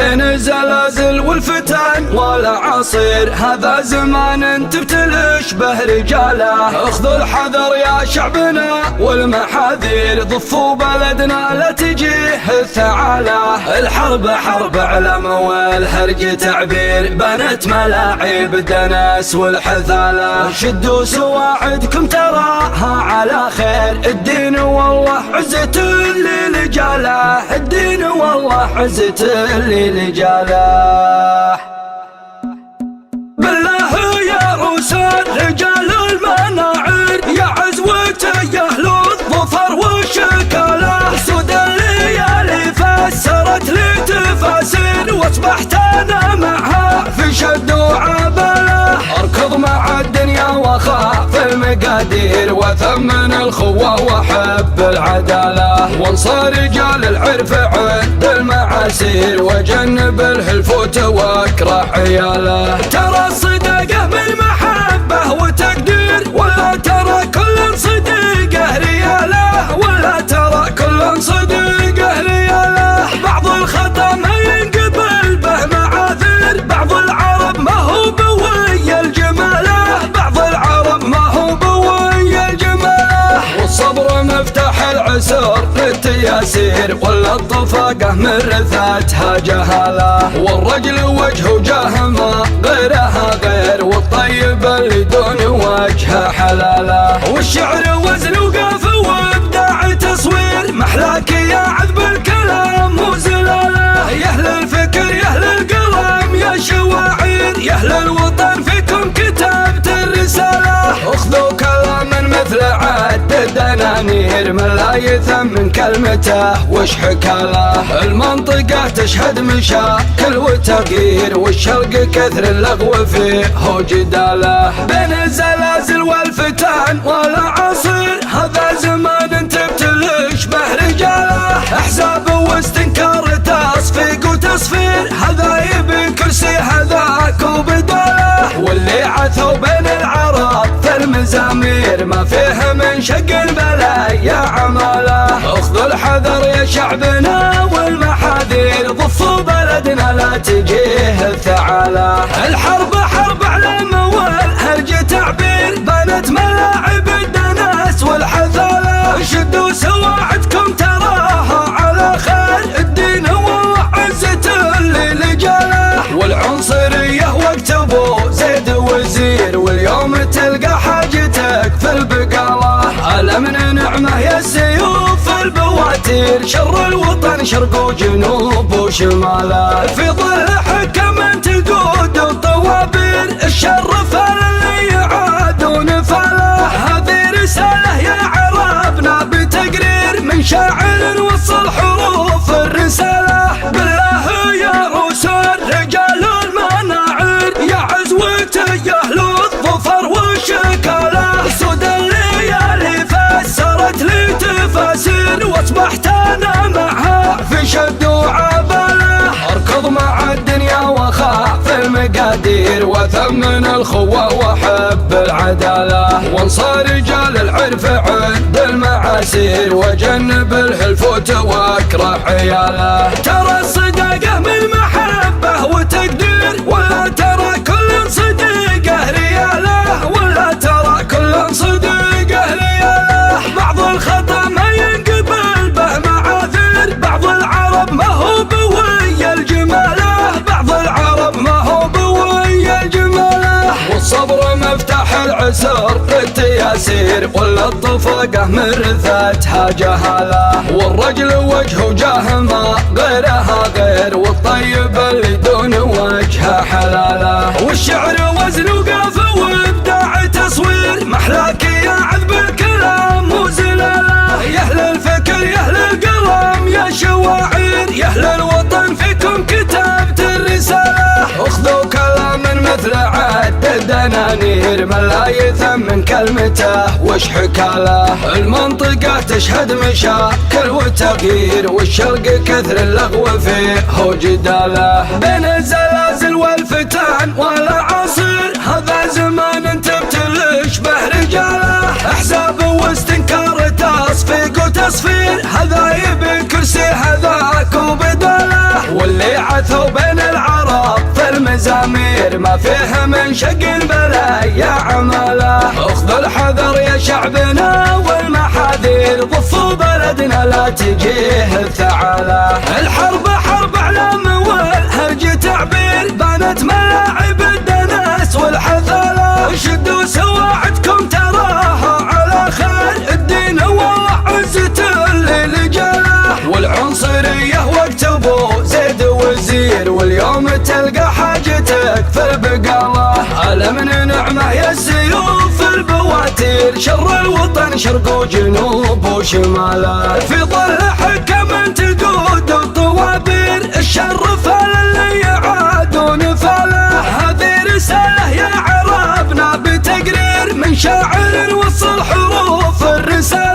بين الزلازل والفتن والأعاصير، هذا زمان تبتلش به رجاله. اخذوا الحذر يا شعبنا والمحاذير، ضفوا بلدنا لا تجيه الثعالة. الحرب حرب علم والهرج تعبير، بنت ملاعب الدنس والحثالة. شدوا سواعدكم تراها على خير، الدين والله عزة اللي لجاله، الدين والله عزة اللي لجاله. بالله يا روسان رجال المناعير، يا عزوة يا اهل الظفر والشكاله. سود الليالي فسرت لي تفاسير، واصبحت انا معها في شد وعباله. اركض مع الدنيا واخاف المقادير، واثمن الخوه واحب العداله. وانصر رجال العرف عند المعاسير، وجنب الهلفوت واكره عياله. ترى الصداقه من محبه وتقدير، ولا ترى كل صديقه رياله، ولا ترى كل صديقه رياله. بعض الخطا ما ينقبل به معاذير، بعض العرب ما هو بوي الجماله، بعض العرب ما هو بوي الجماله. والصبر مفتاح العسر للتياسير، ولا الطفاقه من رثاتها جهاله. والرجل وجهه جاهمه غيرها غير، والطيب اللي دون وجهه حلاله. والشعر وزن وقاف وابداع تصوير، محلاك يا عذب الكلام وزلاله. يا اهل الفكر يا اهل القلم يا شواعير، يا اهل الوطن فيكم كتبت الرساله. اخذوا كلام مثل عد الدنانير، من لا يثمن كلمته وش حكاله. المنطقه تشهد مشاكل وتغيير، والشرق كثر اللغو فيه وجداله. بين الزلازل والفتن والأعاصير، هذا زمان تبتلش به رجاله. احزاب واستنكار تصفيق وتصفير، هذا يبي كرسي هذاك وبداله. واللي عثوا بين العرب في المزامير، ما فيه من شق البلايا عماله. اخذوا الحذر يا شعبنا والمحاذير، ضفوا بلدنا لا تجيه الثعالة. الحرب حرب علم والهرج تعبير، بنت ملاعب الدنس والحثالة. شدوا سواعدكم تراها على خير، الدين والله عزة اللي لجاله. والعنصرية واكتبوا زيد وزير، واليوم تلقى حاجتك في البقالة. الامن نعمه يا السيوف البواتير، شر الوطن شرق وجنوب وشماله. في ظل حكم تقود الطوابير، الشر فاللي يعادون فاله. هذه رساله يا عربنا بتقرير، من شاعر وصل حروف الرساله. بالله يا روسان رجال المناعير، يا عزوة يا اهل الظفر والشكاله. سود الليالي فسرت لي تفاسير، واصبحت انا معها في شد وعباله. اركض مع الدنيا واخاف المقادير، واثمن الخوه واحب العداله. وانصر رجال العرف عند المعاسير، وجنب الهلفوت واكره عياله. ترى الصداقه من محبه وتقدير، ولا ترى كل صديقه رياله، ولا ترى كل صديقه رياله. بعض الخطا ما ينقبل به معاذير، بعض العرب ما هو بوي الجماله، بعض العرب ما هو بوي الجماله. والصبر مفتاح العسر للتياسير، ولا الطفاقه من رثاتها جهاله. والرجل وجهه جاهمه غيرها غير، والطيب اللي دون وجهه حلاله. والشعر وزن وقاف وابداع تصوير، محلاك يا عذب الكلام وزلاله. يا اهل الفكر يا اهل القلم يا شواعير، يا اهل الوطن فيكم كتبت الرساله. اخذوا كلام مثل عد الدنانير، من لا يثمن كلمته وش حكاله. المنطقه تشهد مشاكل وتغيير، والشرق كثر اللغو فيه وجداله. بين الزلازل والفتن والأعاصير، هذا زمان تبتلش به رجاله. احزاب واستنكار تصفيق وتصفير، هذا يبي كرسي هذاك وبداله. واللي عثوا بين العرب في المزامير ما فيه من شق البلايا عمله. اخذوا الحذر يا شعبنا والمحاذير، ضفوا بلدنا لا تجيه الثعالة. الحرب حرب اعلام والهرج تعبير، بانت ملاعب الدنس والحثالة. شدوا سواعدكم تراها على خير، الدين والله عزة للرجالة. والعنصرية وقت ابو زيد وزير، واليوم تلقى حاجتك في البقالة. على من نعمة يا السيوف البواتير، شر الوطن شرق وجنوب وشماله. في ظل حكم تقود الطوابير، الشر فال يعادون فاله. هذه رسالة يا عربنا بتقرير، من شاعر وصل حروف الرسالة.